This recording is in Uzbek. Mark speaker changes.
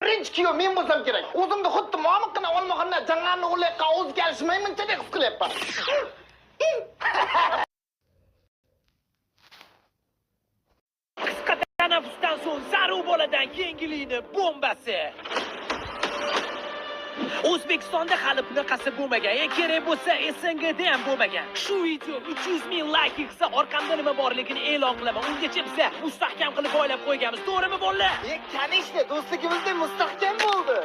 Speaker 1: birinchi kuyov men bo'lsam kerak. O'zimga xuddi momiqqina olmagandan jangarni o'layqa o'ziga alishmaymanchadek his qilyapman.
Speaker 2: Qisqa tanaffusdan so'ng zarur boladan keyingilikni bombasi. O'zbekistonda hali bunaqasi bo'lmagan. Kerak bo'lsa SNGda ham bo'lmagan. Shu video 300 ming like yig'sa orqamda nima borligini e'lon qilaman. Ungacha biz mustahkam qilib oylab qo'yganmiz. To'g'rimi bolalar?
Speaker 1: Kanishda do'stligimizda mustahkam bo'ldi.